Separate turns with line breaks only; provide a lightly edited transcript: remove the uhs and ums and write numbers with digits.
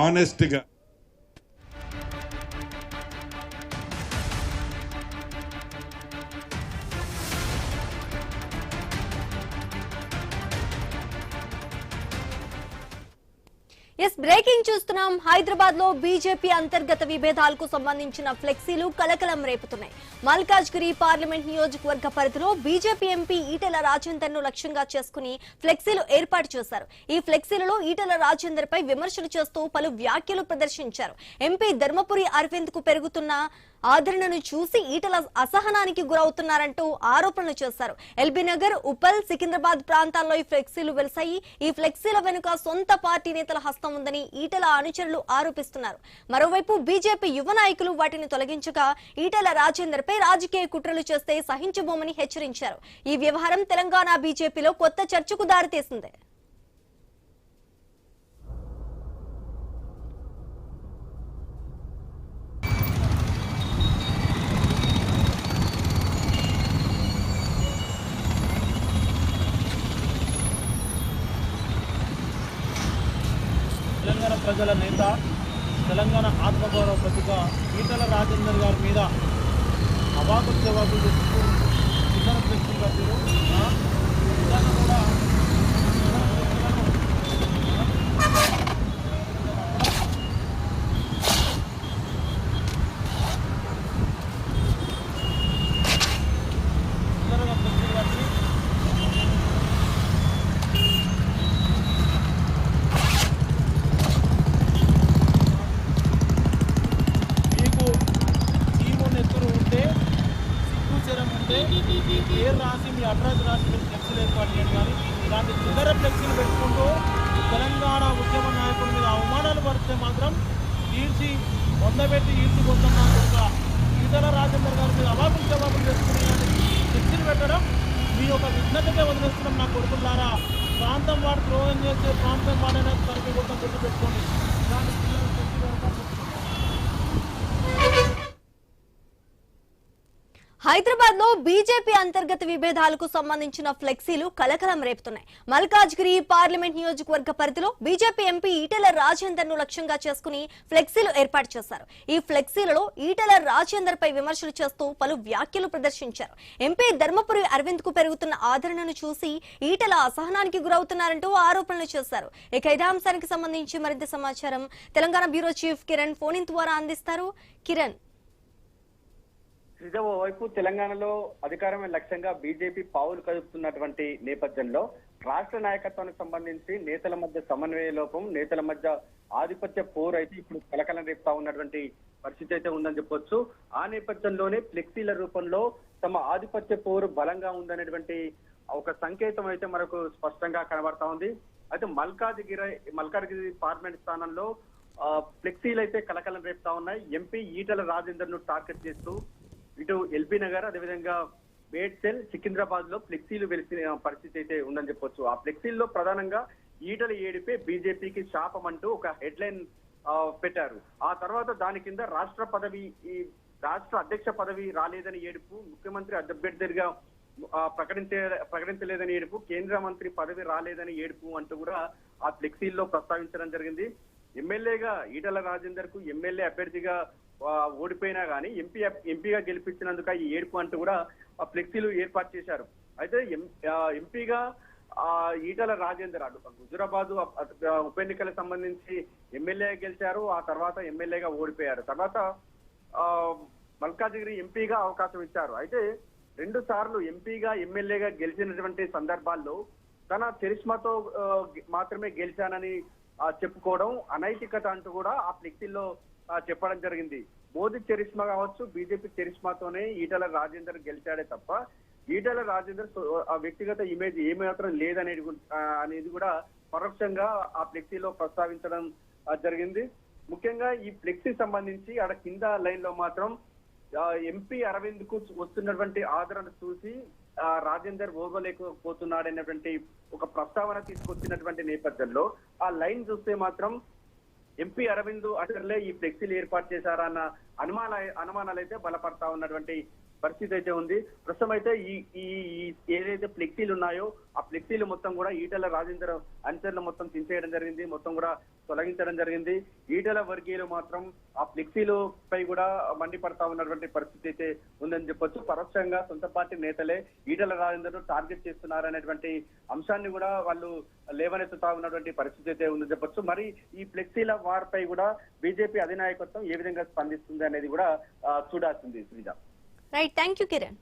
ఆనెస్ట్గా
breaking చూస్తున్నాం. హైదరాబాద్ లో BJP అంతర్గత విభేదాలకు సంబంధించిన ఫ్లెక్సీలు కలకలం రేపుతున్నాయి. మల్కాజ్గిరి పార్లమెంట్ నియోజకవర్గ పరిధిలో బీజేపీ ఎంపీ ఈటెల రాజేందర్ ను లక్ష్యంగా చేసుకుని ఫ్లెక్సీలు ఏర్పాటు చేశారు. ఈ ఫ్లెక్సీలలో ఈటెల రాజేందర్ పై విమర్శలు చేస్తూ పలు వ్యాఖ్యలు ప్రదర్శించారు. ఎంపీ ధర్మపురి అరవింద్ కు పెరుగుతున్న ఆదరణను చూసి ఈటల అసహనానికి గురవుతున్నారంటూ ఆరోపణలు చేశారు. ఎల్బీ నగర్, ఉప్పల్, సికింద్రాబాద్ ప్రాంతాల్లో ఈ ఫ్లెక్సీలు వెలిశాయి. ఈ ఫ్లెక్సీల వెనుక సొంత పార్టీ నేతల హస్తం ఉందని ఈటల అనుచరులు ఆరోపిస్తున్నారు. మరోవైపు బీజేపీ యువ నాయకులు వాటిని తొలగించగా ఈటల రాజేందర్ పై రాజకీయ కుట్రలు చేస్తే సహించబోమని హెచ్చరించారు. ఈ వ్యవహారం తెలంగాణ బీజేపీలో కొత్త చర్చకు దారితీసింది.
తెలంగాణ ప్రజల నేత, తెలంగాణ ఆత్మగౌరవ ప్రతిక ఈటల రాజేందర్ గారి మీద అవాకులు జవాబులు చేస్తూ ఇతర ఫ్లెక్సీలు కట్టారు. విధానం కూడా ఇతరుగా ఫ్లెక్సీలు కట్టి పేరు రాసి మీ అడ్రస్ రాసి మీరు ఫ్లెక్సీలు ఏర్పాటు చేయండి. కానీ ఇలాంటి చిల్లర ఫ్లెక్సీలు పెట్టుకుంటూ తెలంగాణ ఉద్యమ నాయకుల మీద అవమానాలు పడితే మాత్రం ఈడ్చిపోతున్నా ఒక ఈటల రాజేందర్ గారి మీద అవాకులు జవాబులు చేసుకుని ఫ్లెక్సీలు పెట్టడం మీ యొక్క విఘ్నతకే వదిలేస్తున్నాం. నా కొడుకులారా, ప్రాంతం వాడు ద్రోహం చేస్తే ప్రాంతం వాడైనా తరగతి కూడా గుర్తు పెట్టుకోండి. ఇలాంటి చిల్లర ఫ్లెక్సీలు
హైదరాబాద్ లో బీజేపీ అంతర్గత విభేదాలకు సంబంధించిన ఫ్లెక్సీలు కలకలం రేపుతున్నాయి. మల్కాజ్గిరి పార్లమెంట్ నియోజకవర్గ పరిధిలో బీజేపీ ఎంపీ ఈటెల రాజేందర్ ను లక్ష్యంగా చేసుకుని ఫ్లెక్సీలు ఏర్పాటు చేశారు. ఈ ఫ్లెక్సీలలో ఈటెల రాజేందర్ పై విమర్శలు చేస్తూ పలు వ్యాఖ్యలు ప్రదర్శించారు. ఎంపీ ధర్మపురి అరవింద్ కు పెరుగుతున్న ఆదరణను చూసి ఈటెల అసహనానికి గురవుతున్నారంటూ ఆరోపణలు చేశారు. ఇక ఇదే అంశానికి సంబంధించి మరింత సమాచారం Telangana bureau chief Kiran phone in ద్వారా అందిస్తారు. కిరణ్,
ఓవైపు తెలంగాణలో అధికారమే లక్ష్యంగా బీజేపీ పావులు కదుపుతున్నటువంటి నేపథ్యంలో రాష్ట్ర నాయకత్వానికి సంబంధించి నేతల మధ్య సమన్వయ లోపం, నేతల మధ్య ఆధిపత్య పోరు అయితే ఇప్పుడు కలకలం రేపుతా ఉన్నటువంటి పరిస్థితి అయితే ఉందని చెప్పొచ్చు. ఆ నేపథ్యంలోనే ఫ్లెక్సీల రూపంలో తమ ఆధిపత్య పోరు బలంగా ఉందనేటువంటి ఒక సంకేతం అయితే మనకు స్పష్టంగా కనబడతా ఉంది. అయితే మల్కాజ్గిరి పార్లమెంట్ స్థానంలో ఫ్లెక్సీలు అయితే కలకలం రేపుతా ఉన్నాయి. ఎంపీ ఈటల రాజేందర్ ను టార్గెట్ చేస్తూ ఇటు ఎల్బీ నగర్, అదేవిధంగా మేడ్చల్, సికింద్రాబాద్ లో ఫ్లెక్సీలు వెలిసిన పరిస్థితి అయితే ఉందని చెప్పొచ్చు. ఆ ఫ్లెక్సీల్లో ప్రధానంగా ఈటల ఏడిపే బీజేపీకి శాపం అంటూ ఒక హెడ్ లైన్ పెట్టారు. ఆ తర్వాత దాని కింద రాష్ట్ర అధ్యక్ష పదవి రాలేదని ఏడుపు, ముఖ్యమంత్రి అభ్యర్థిగా ప్రకటించలేదని ఏడుపు, కేంద్ర మంత్రి పదవి రాలేదని ఏడుపు అంటూ కూడా ఆ ఫ్లెక్సీల్లో ప్రస్తావించడం జరిగింది. ఎమ్మెల్యేగా ఈటల రాజేందర్ కు ఎమ్మెల్యే అభ్యర్థిగా ఓడిపోయినా కానీ ఎంపీగా గెలిపించినందుక ఈ ఏడుపు అంటూ కూడా ఫ్లెక్సీలు ఏర్పాటు చేశారు. అయితే ఎంపీగా ఈటల రాజేందర్ హుజురాబాద్ ఉప ఎన్నికలకు సంబంధించి ఎమ్మెల్యేగా గెలిచారు. ఆ తర్వాత ఎమ్మెల్యేగా ఓడిపోయారు. తర్వాత మల్కాజ్గిరి ఎంపీగా అవకాశం ఇచ్చారు. అయితే 2 సార్లు ఎంపీగా ఎమ్మెల్యేగా గెలిచినటువంటి సందర్భాల్లో తన చరిష్మాతో మాత్రమే గెలిచానని చెప్పుకోవడం అనైతికత అంటూ కూడా ఆ ఫ్లెక్సీల్లో చెప్పడం జరిగింది. మోదీ చరిష్మా కావచ్చు, బీజేపీ చరిష్మాతోనే ఈటల రాజేందర్ గెలిచాడే తప్ప ఈటల రాజేందర్ వ్యక్తిగత ఇమేజ్ ఏమాత్రం లేదనేది కూడా పరోక్షంగా ఆ ఫ్లెక్సీలో ప్రస్తావించడం జరిగింది. ముఖ్యంగా ఈ ఫ్లెక్సీ సంబంధించి ఆడ కింద లైన్ లో మాత్రం ఎంపీ అరవింద్ కు వస్తున్నటువంటి ఆదరణ చూసి రాజేందర్ ఓర్వలేకపోతున్నాడనేటువంటి ఒక ప్రస్తావన తీసుకొచ్చినటువంటి నేపథ్యంలో ఆ లైన్ చూస్తే మాత్రం ఎంపీ అరవింద్ అటర్లే ఈ ఫ్లెక్సీలు ఏర్పాటు చేశారన్న అనుమానాలు అయితే బలపడతా ఉన్నటువంటి పరిస్థితి అయితే ఉంది. ప్రస్తుతం అయితే ఈ ఈ ఏదైతే ఫ్లెక్సీలు ఉన్నాయో ఆ ఫ్లెక్సీలు మొత్తం కూడా ఈటెల రాజేందర్ అనుచరులు మొత్తం తీసేయడం జరిగింది, మొత్తం కూడా తొలగించడం జరిగింది. ఈటెల వర్గీయులు మాత్రం ఆ ఫ్లెక్సీలు పై కూడా మండిపడతా ఉన్నటువంటి పరిస్థితి అయితే ఉందని చెప్పొచ్చు. పరోక్షంగా సొంత పార్టీ నేతలే ఈటెల రాజేందర్ టార్గెట్ చేస్తున్నారనేటువంటి అంశాన్ని కూడా వాళ్ళు లేవనెత్తుతా ఉన్నటువంటి పరిస్థితి అయితే ఉందని చెప్పొచ్చు. మరి ఈ ఫ్లెక్సీల వారిపై కూడా బీజేపీ అధినాయకత్వం ఏ విధంగా స్పందిస్తుంది అనేది కూడా చూడాల్సింది Sreeja.
Right, thank you Kiran.